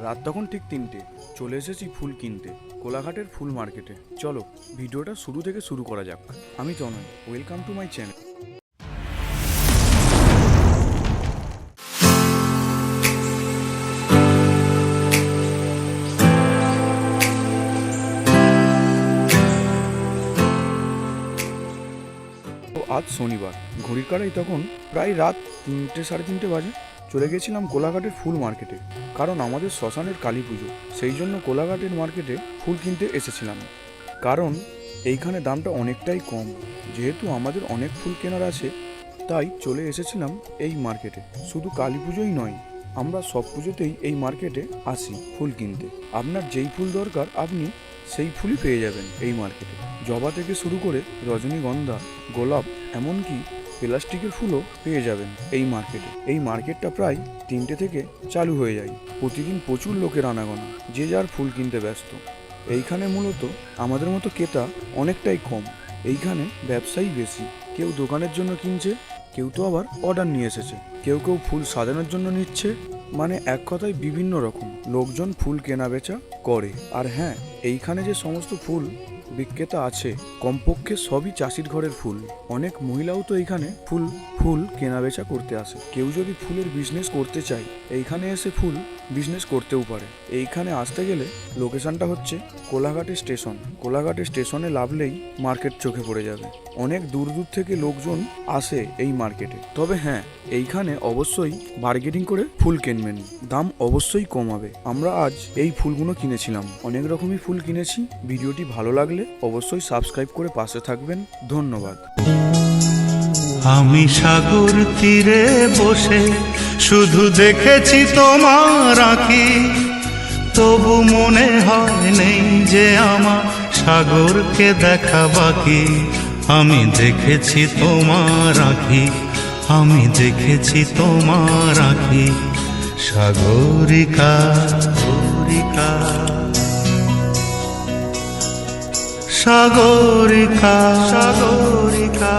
রাত তখন ঠিক 3টে। চলে এসেছি ফুল কিনতে কোলাঘাটের ফুল মার্কেটে। চলো ভিডিওটা শুরু থেকে শুরু করা যাক। আমি তনয়, ওয়েলকাম টু মাই চ্যানেল। আজ শনিবার, ঘড়ির কাটাই তখন প্রায় রাত 3টে সাড়ে 3টে বাজে। চলে গেছিলাম কোলাঘাটের ফুল মার্কেটে, কারণ আমাদের শ্মশানের কালী পুজো, সেই জন্য কোলাঘাটের মার্কেটে ফুল কিনতে এসেছিলাম। কারণ এইখানে দামটা অনেকটাই কম, যেহেতু আমাদের অনেক ফুল কেনার আছে, তাই চলে এসেছিলাম এই মার্কেটে। শুধু কালী পুজোই নয়, আমরা সব পুজোতেই এই মার্কেটে আসি ফুল কিনতে। আপনার যেই ফুল দরকার আপনি সেই ফুলই পেয়ে যাবেন এই মার্কেটে। জবা থেকে শুরু করে রজনীগন্ধা, গোলাপ, এমনকি প্লাস্টিকের ফুলও পেয়ে যাবেন এই মার্কেটে। এই মার্কেটটা প্রায় 3টে থেকে চালু হয়ে যায়। প্রতিদিন প্রচুর লোকের আনাগোনা, যে যার ফুল কিনতে ব্যস্ত। এইখানে মূলত আমাদের মতো ক্রেতা অনেকটাই কম, এইখানে ব্যবসায়ী বেশি। কেউ দোকানের জন্য কিনছে, কেউ তো আবার অর্ডার নিয়ে এসেছে, কেউ কেউ ফুল সাজানোর জন্য নিচ্ছে। মানে এক কথায় বিভিন্ন রকম লোকজন ফুল কেনা বেচা করে। আর হ্যাঁ, এইখানে যে সমস্ত ফুল বিক্রেতা আছে, কমপক্ষে সবই চাষির ঘরের ফুল। অনেক মহিলাও তো এইখানে ফুল কেনা বেচা করতে আসে। কেউ যদি ফুলের বিজনেস করতে চায়, এইখানে এসে ফুল বিজনেস করতেও পারে। এইখানে আসতে গেলে লোকেশনটা হচ্ছে কোলাঘাটের স্টেশন। কোলাঘাটের স্টেশনে নামলেই মার্কেট চোখে পড়ে যাবে। অনেক দূর দূর থেকে লোকজন আসে এই মার্কেটে। তবে হ্যাঁ, এইখানে অবশ্যই বার্গেনিং করে ফুল কিনবেন, দাম অবশ্যই কমাবে। আমরা আজ এই ফুলগুলো কিনেছিলাম, অনেক রকমই ফুল কিনেছি। ভিডিওটি ভালো লাগলে অবশ্যই সাবস্ক্রাইব করে পাশে থাকবেন। ধন্যবাদ। আমি সাগর তীরে বসে শুধু দেখেছি তোমার আঁখি, তবু মনে হয় নেই যে আমার সাগরকে দেখা বাকি। আমি দেখেছি তোমার আঁখি, আমি দেখেছি তোমার আঁখি। সাগরিকা সাগরিকা সাগরিকা সাগরিকা।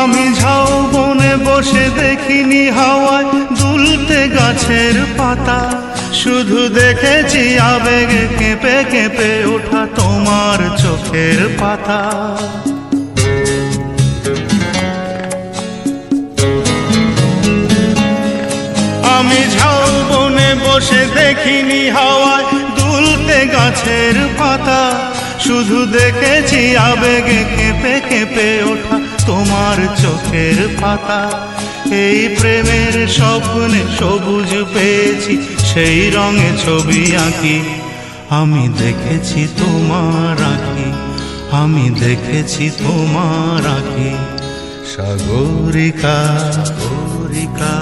আমি ঝাউবনে বসে দেখিনি হাওয়ায় দুলতে গাছের পাতা, শুধু দেখেছি আবেগে কেঁপে কেঁপে ওঠা তোমার চোখের পাতা। আমি ঝাউবনে বসে দেখিনি হাওয়ায় দুলতে গাছের পাতা, শুধু দেখেছি আবেগে কেঁপে কেঁপে ওঠা তোমার চোখের পাতা। এই প্রেমের স্বপ্নে সবুজ পেয়েছি, সেই রঙে ছবি আঁকি। আমি দেখেছি তোমার আঁখি, আমি দেখেছি তোমার আঁখি। সাগরিকা সাগরিকা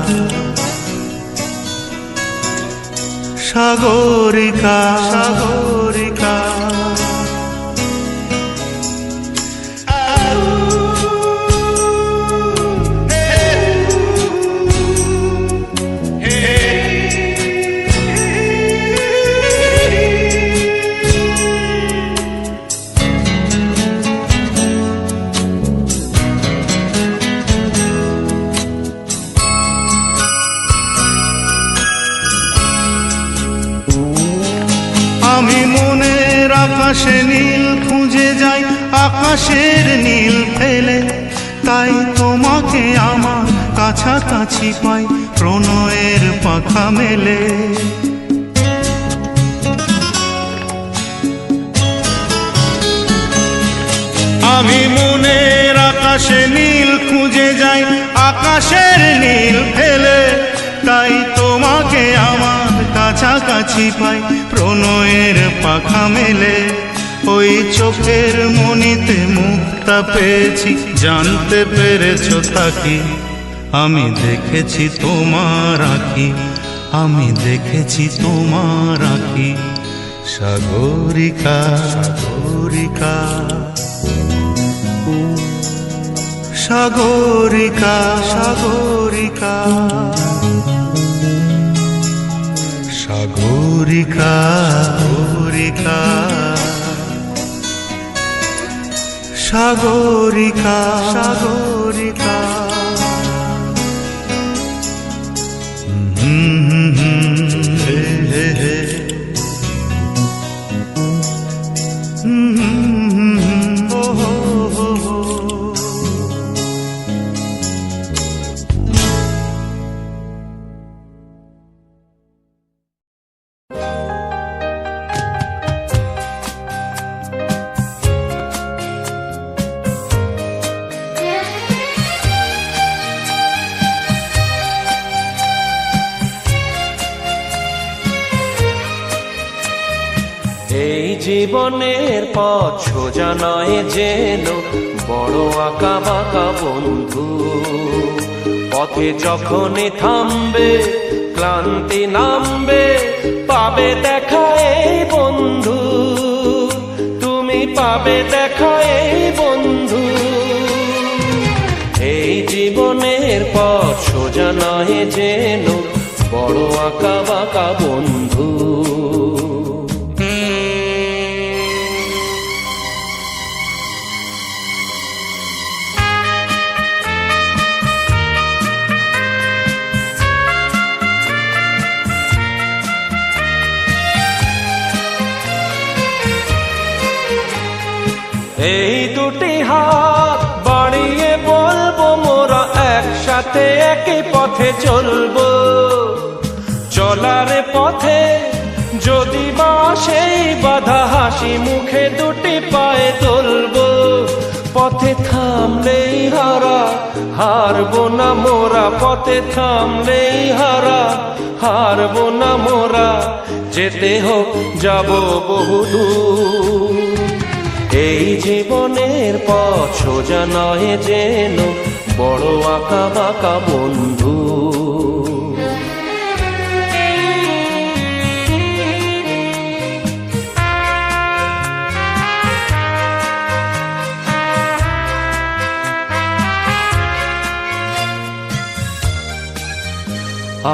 সাগরিকা সাগরিকা। আমি মনের আকাশে নীল খুঁজে যাই, আকাশের নীল ফেলে, তাই তোমাকে আমার কাছাকাছি পাই প্রণয়ের পাখা মেলে। আমি মনের আকাশে নীল খুঁজে যাই, আকাশের নীল ফেলে, তাই তোমাকে আমার কাছাকাছি পাই প্রণয়ের পাখা মেলে। ওই চোখের মনিতে মুক্তা পেয়েছি, জানতে পেরেছ তাকি। আমি দেখেছি তোমার আঁখি, আমি দেখেছি তোমার আঁখি। সাগরিকা সাগরিকা সাগরিকা সাগরিকা সাগরিকা সাগরিকা সাগরিকা সাগরিকা হে হে হে ও হো হো হো। এই জীবনের পথ সোজা নয় যেন বড় আঁকা বাঁকা বন্ধু, পথে যখনই থামবে ক্লান্তি নামবে পাবে দেখা এই বন্ধু, তুমি পাবে দেখা এই বন্ধু। এই জীবনের পথ সোজা নয় যেন বড় আঁকা বাঁকা বন্ধু। এই দুটি হাত বাড়িয়ে বলবো মোরা একসাথে একই পথে চলবো, চলার পথে যদি বা সেই বাধা হাসি মুখে দুটি পায়ে তুলবো, পথে থামলেই হারা হারবো না মোরা, পথে থামলেই হারা হারবো না মোরা, যেতে হোক যাবো বহুদূর। এই জীবনের পথ সোজা নয় যেন বড় আঁকা বাঁকা বন্ধু।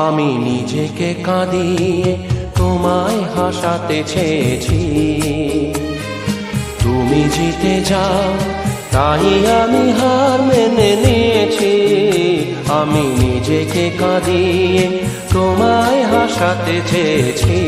আমি নিজেকে কাঁদিয়ে তোমায় হাসাতে চেয়েছি, তুমি জিতে যাও তাই আমি হার মেনে নিয়েছি। আমি নিজেকে কাঁদিয়ে তোমায় হাসাতে চেয়েছি,